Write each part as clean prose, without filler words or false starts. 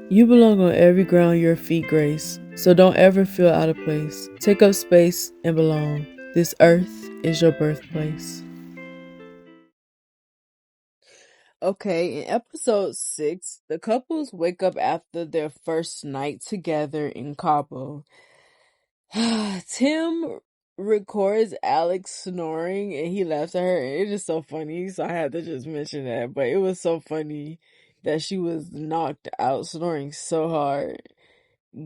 You belong on every ground your feet grace, so don't ever feel out of place. Take up space and belong. This earth is your birthplace. Okay, in episode 6, the couples wake up after their first night together in Cabo. Tim records Alex snoring and he laughs at her, and it is so funny. So I had to just mention that, but it was so funny that she was knocked out snoring so hard.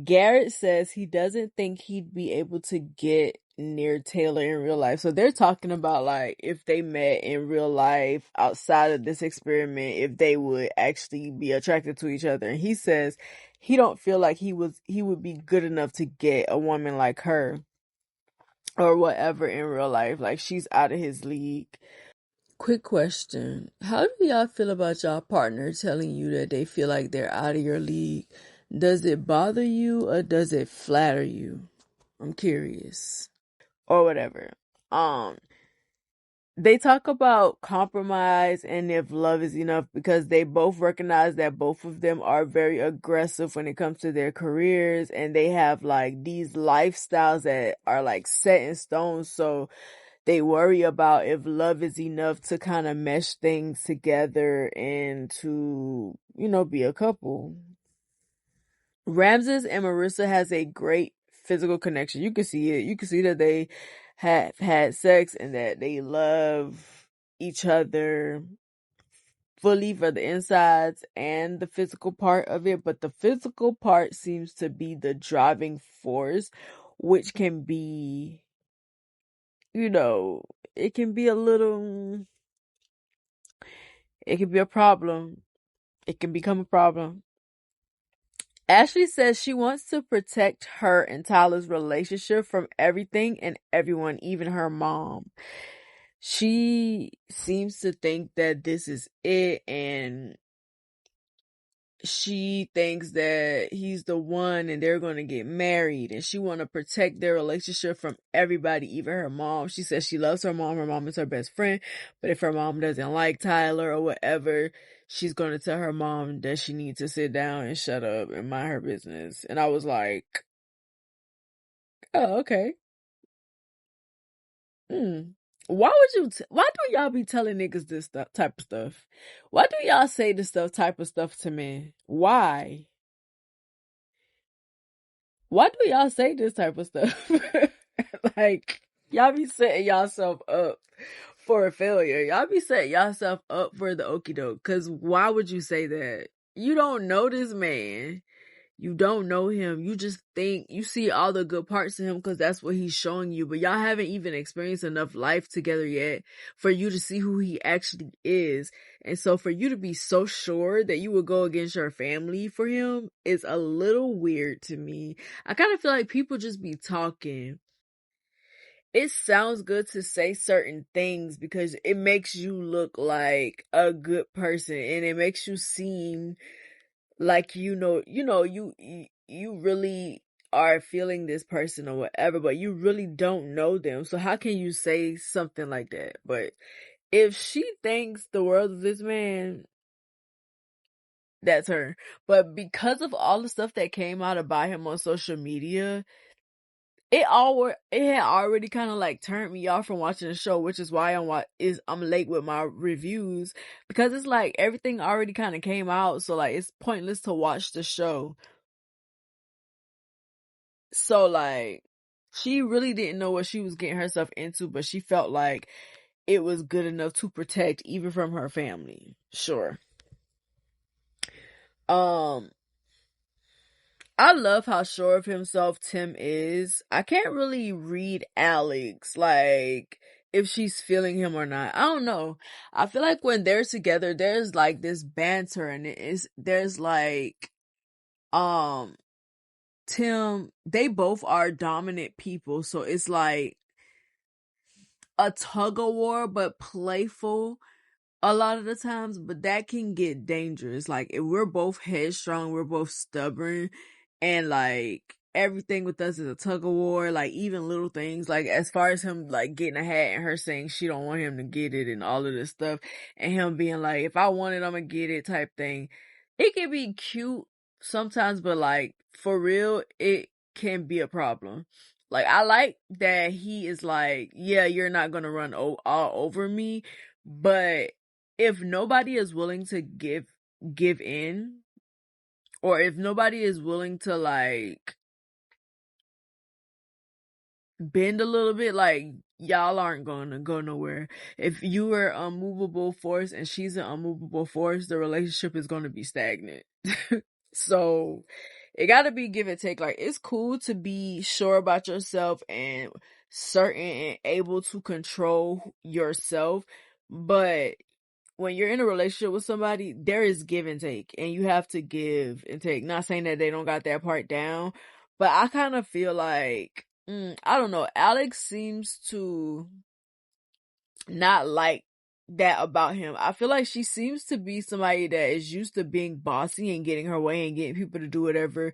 Garrett says he doesn't think he'd be able to get near Taylor in real life. So they're talking about like if they met in real life outside of this experiment, if they would actually be attracted to each other. And he says he don't feel like he would be good enough to get a woman like her or whatever in real life. Like she's out of his league. Quick question. How do y'all feel about y'all partner telling you that they feel like they're out of your league? Does it bother you or does it flatter you? I'm curious. Or whatever. Um, they talk about compromise and if love is enough because they both recognize that both of them are very aggressive when it comes to their careers and they have like these lifestyles that are like set in stone. So they worry about if love is enough to kind of mesh things together and to, be a couple. Ramses and Marissa has a great physical connection. You can see it. You can see that they have had sex and that they love each other fully for the insides and the physical part of it. But the physical part seems to be the driving force, which can be, it can be a little, it can be a problem. It can become a problem. Ashley says she wants to protect her and Tyler's relationship from everything and everyone, even her mom. She seems to think that this is it, and she thinks that he's the one and they're going to get married, and she want to protect their relationship from everybody, even her mom. She says she loves her mom. Her mom is her best friend, but if her mom doesn't like Tyler or whatever, she's going to tell her mom that she needs to sit down and shut up and mind her business. And I was like, oh, okay. Hmm. Why would why do y'all be telling niggas this type of stuff? Why do y'all say this type of stuff to men? Why? Why do y'all say this type of stuff? Like, y'all be setting y'allself up for a failure. Y'all be setting y'allself up for the okie doke. Cause why would you say that? You don't know this man. You don't know him. You just think you see all the good parts of him because that's what he's showing you. But y'all haven't even experienced enough life together yet for you to see who he actually is. And so for you to be so sure that you would go against your family for him is a little weird to me. I kind of feel like people just be talking. It sounds good to say certain things because it makes you look like a good person and it makes you seem like you really are feeling this person or whatever, but you really don't know them. So how can you say something like that? But if she thinks the world of this man, that's her. But because of all the stuff that came out about him on social media, it had already kind of like turned me off from watching the show, which is why I'm late with my reviews because it's like everything already kind of came out, so like it's pointless to watch the show. So like she really didn't know what she was getting herself into, but she felt like it was good enough to protect even from her family. Sure. Um I love how sure of himself Tim is. I can't really read Alex, like if she's feeling him or not. I don't know. I feel like when they're together, there's like this banter and there's like um Tim, they both are dominant people, so it's like a tug of war, but playful a lot of the times, but that can get dangerous. Like if we're both headstrong, we're both stubborn, and like everything with us is a tug of war, like even little things, like as far as him like getting a hat and her saying she don't want him to get it and all of this stuff, and him being like, if I want it, I'm gonna get it type thing. It can be cute sometimes, but like for real, it can be a problem. Like I like that he is like, yeah, you're not gonna run all over me, but if nobody is willing to give in, or if nobody is willing to like bend a little bit, like y'all aren't gonna go nowhere. If you were a movable force and she's an unmovable force, the relationship is gonna be stagnant. So it gotta be give and take. Like it's cool to be sure about yourself and certain and able to control yourself, but when you're in a relationship with somebody, there is give and take, and you have to give and take. Not saying that they don't got that part down, but I kind of feel like, I don't know, Alex seems to not like that about him. I feel like she seems to be somebody that is used to being bossy and getting her way and getting people to do whatever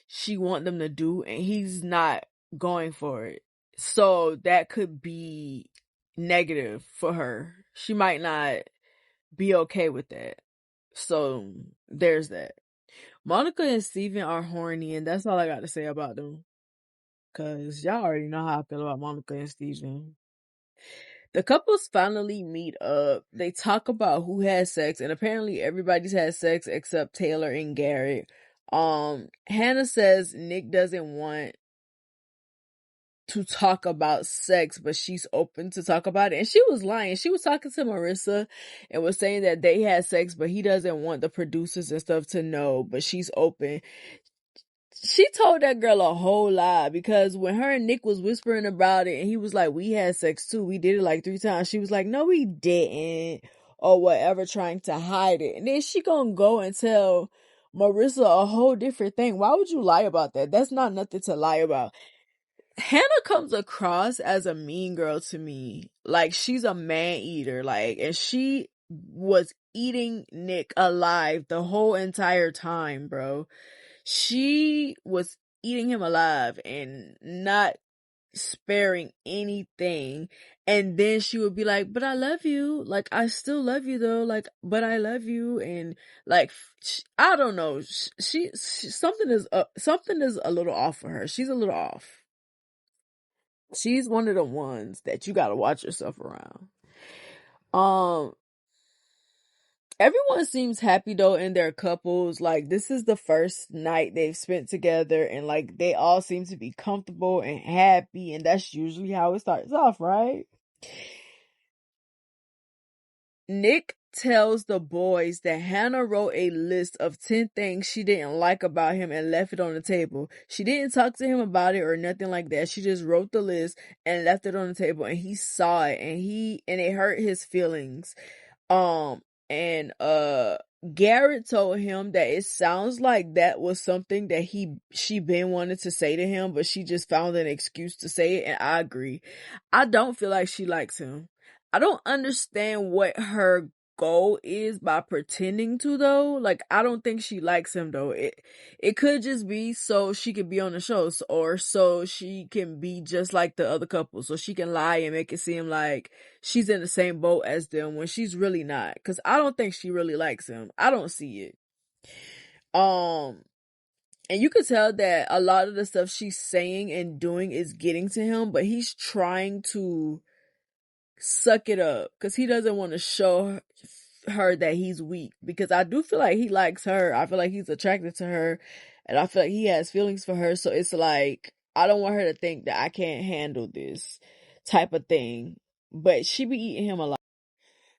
she want them to do, and he's not going for it. So that could be negative for her. She might not be okay with that. So there's that. Monica and Steven are horny, and that's all I got to say about them. Cause y'all already know how I feel about Monica and Steven. The couples finally meet up. They talk about who has sex, and apparently everybody's had sex except Taylor and Garrett. Hannah says Nick doesn't want to talk about sex, but she's open to talk about it. And she was lying. She was talking to Marissa and was saying that they had sex, but he doesn't want the producers and stuff to know, but she's open. She told that girl a whole lie, because when her and Nick was whispering about it and he was like, we had sex too, we did it like 3 times, she was like, no we didn't, or whatever, trying to hide it. And then she gonna go and tell Marissa a whole different thing. Why would you lie about that? That's not nothing to lie about. Hannah comes across as a mean girl to me. Like she's a man eater. Like, and she was eating Nick alive the whole entire time, bro. She was eating him alive and not sparing anything. And then she would be like, but I love you. Like, I still love you though. Like, but I love you. And like, I don't know. Something is a little off for her. She's a little off. She's one of the ones that you gotta watch yourself around. Um, Everyone seems happy though in their couples. Like this is the first night they've spent together, and like they all seem to be comfortable and happy, and that's usually how it starts off, right? Nick tells the boys that Hannah wrote a list of 10 things she didn't like about him and left it on the table. She didn't talk to him about it or nothing like that. She just wrote the list and left it on the table, and he saw it, and it hurt his feelings. Um, and Garrett told him that it sounds like that was something that she been wanted to say to him, but she just found an excuse to say it, and I agree. I don't feel like she likes him. I don't understand what her goal is by pretending to though. Like I don't think she likes him though. It could just be so she could be on the show, or so she can be just like the other couple, so she can lie and make it seem like she's in the same boat as them when she's really not. Cause I don't think she really likes him. I don't see it. And you could tell that a lot of the stuff she's saying and doing is getting to him, but he's trying to suck it up because he doesn't want to show her that he's weak, because I do feel like he likes her. I feel like he's attracted to her, and I feel like he has feelings for her. So it's like, I don't want her to think that I can't handle this type of thing, but she be eating him a lot.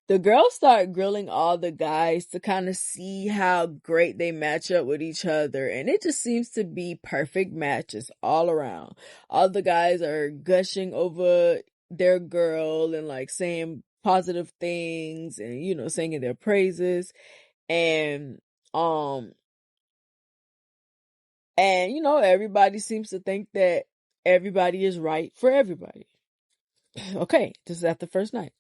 The girls start grilling all the guys to kind of see how great they match up with each other, and it just seems to be perfect matches all around. All the guys are gushing over their girl and like saying positive things and singing their praises, and um everybody seems to think that everybody is right for everybody. Okay, this is after the first night.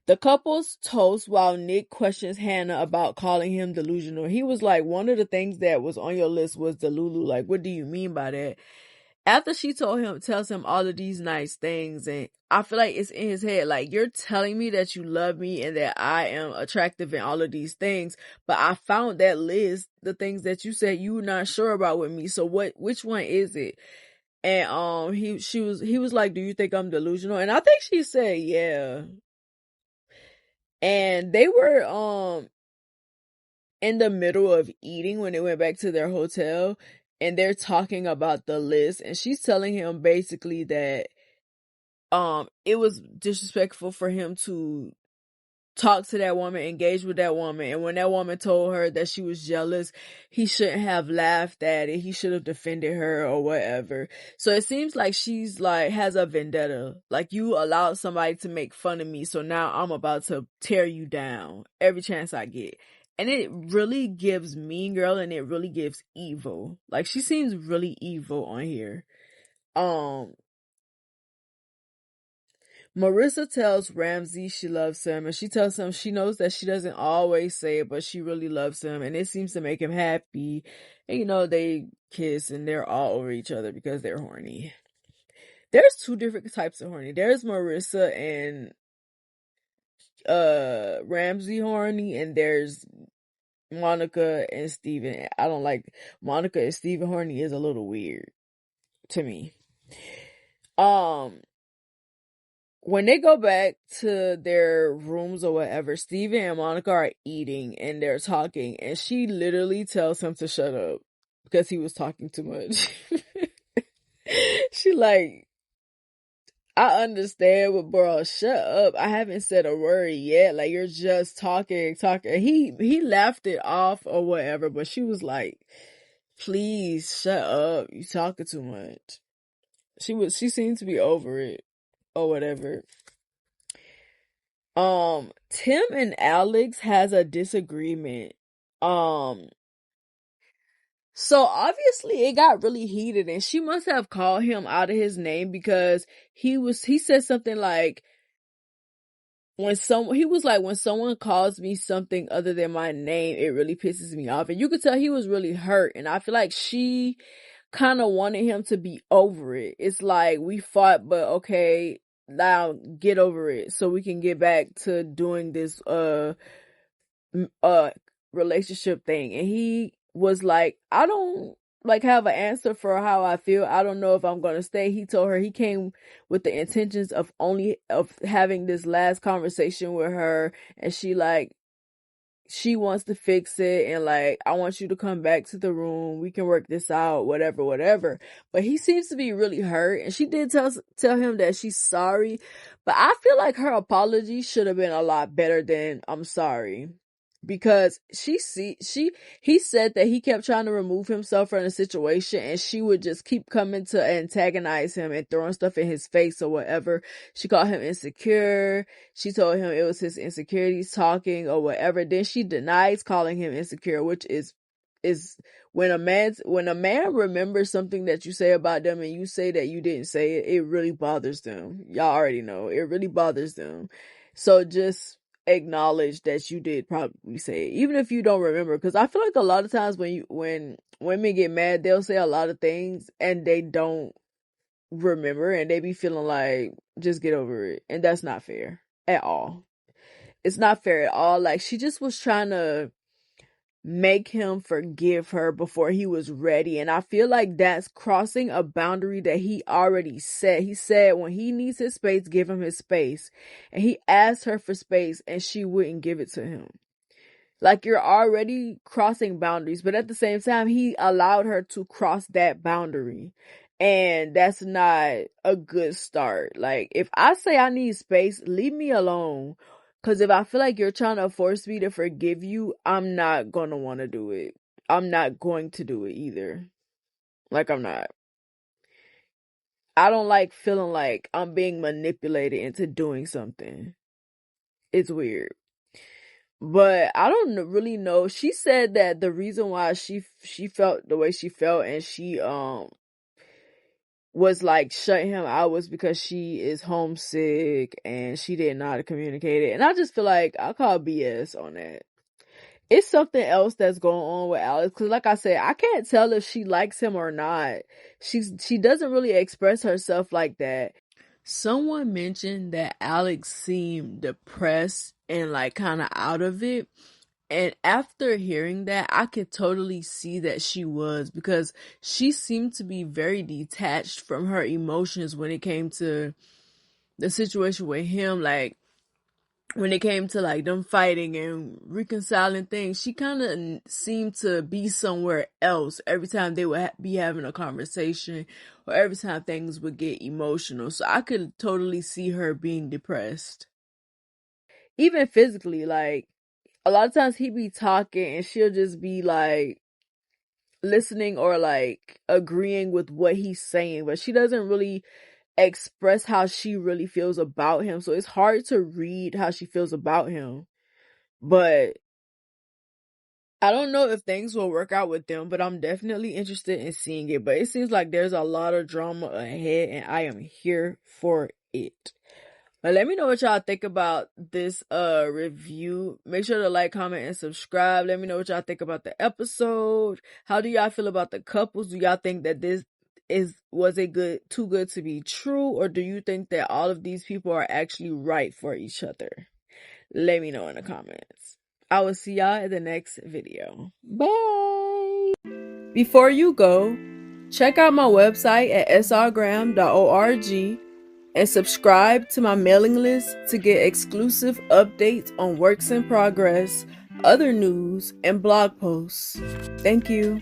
The couples toast while Nick questions Hannah about calling him delusional. He was like, one of the things that was on your list was delulu. Like, what do you mean by that? after she tells him all of these nice things, and I feel like it's in his head, like, you're telling me that you love me and that I am attractive and all of these things, but I found that list, the things that you said you were not sure about with me, so which one is it? And he was like, do you think I'm delusional? And I think she said yeah. And they were in the middle of eating when they went back to their hotel, and they're talking about the list, and she's telling him basically that it was disrespectful for him to talk to that woman, engage with that woman, and when that woman told her that she was jealous, he shouldn't have laughed at it, he should have defended her or whatever. So it seems like she's like has a vendetta, like, you allowed somebody to make fun of me, so now I'm about to tear you down every chance I get. And it really gives Mean Girl, and it really gives evil. Like, she seems really evil on here. Marissa tells Ramsey she loves him, and she tells him she knows that she doesn't always say it, but she really loves him, and it seems to make him happy. And they kiss, and they're all over each other because they're horny. There's two different types of horny. There's Marissa and Ramsey horny, and there's Monica and Steven. I don't like Monica and Steven horny, is a little weird to me. When they go back to their rooms or whatever, Steven and Monica are eating and they're talking, and she literally tells him to shut up because he was talking too much. She like, I understand, but bro, shut up. I haven't said a word yet. Like, you're just talking. He laughed it off or whatever, but she was like, please shut up. You talking too much. She seemed to be over it or whatever. Tim and Alex has a disagreement. So obviously it got really heated, and she must have called him out of his name because he said something like, when someone calls me something other than my name, it really pisses me off. And you could tell he was really hurt, and I feel like she kind of wanted him to be over it. It's like, we fought, but okay, now get over it so we can get back to doing this relationship thing. And he was like, I don't like have an answer for how I feel. I don't know if I'm gonna stay. He told her he came with the intentions of having this last conversation with her, and she wants to fix it, and like, I want you to come back to the room, we can work this out, whatever. But he seems to be really hurt, and she did tell him that she's sorry, but I feel like her apology should have been a lot better than I'm sorry. Because he said that he kept trying to remove himself from the situation, and she would just keep coming to antagonize him and throwing stuff in his face or whatever. She called him insecure. She told him it was his insecurities talking or whatever. Then she denies calling him insecure, which is when a man remembers something that you say about them and you say that you didn't say it, it really bothers them. Y'all already know, it really bothers them. So just acknowledge that you did probably say it, even if you don't remember, because I feel like a lot of times when women get mad, they'll say a lot of things and they don't remember, and they be feeling like, just get over it, and that's not fair at all. It's not fair at all. Like, she just was trying to make him forgive her before he was ready, and I feel like that's crossing a boundary that he already set. He said when he needs his space, give him his space, and he asked her for space and she wouldn't give it to him. Like, you're already crossing boundaries, but at the same time, he allowed her to cross that boundary, and that's not a good start. Like, if I say I need space, leave me alone. Because if I feel like you're trying to force me to forgive you, I'm not going to want to do it. I'm not going to do it either. Like, I'm not. I don't like feeling like I'm being manipulated into doing something. It's weird. But I don't really know. She said that the reason why she felt the way she felt, and she was like shutting him out, was because she is homesick and she didn't know how to communicate it. And I just feel like I call BS on that. It's something else that's going on with Alex. Because, like I said, I can't tell if she likes him or not. She doesn't really express herself like that. Someone mentioned that Alex seemed depressed and like kind of out of it. And after hearing that, I could totally see that she was, because she seemed to be very detached from her emotions when it came to the situation with him. Like, when it came to like them fighting and reconciling things, she kind of seemed to be somewhere else every time they would be having a conversation, or every time things would get emotional. So I could totally see her being depressed. Even physically, like a lot of times he be talking and she'll just be like listening or like agreeing with what he's saying, but she doesn't really express how she really feels about him. So it's hard to read how she feels about him. But I don't know if things will work out with them, but I'm definitely interested in seeing it. But it seems like there's a lot of drama ahead, and I am here for it. But let me know what y'all think about this review. Make sure to like, comment, and subscribe. Let me know what y'all think about the episode. How do y'all feel about the couples? Do y'all think that this was a too good to be true, or do you think that all of these people are actually right for each other? Let me know in the comments. I will see y'all in the next video. Bye! Before you go, check out my website at srgram.org and subscribe to my mailing list to get exclusive updates on works in progress, other news, and blog posts. Thank you.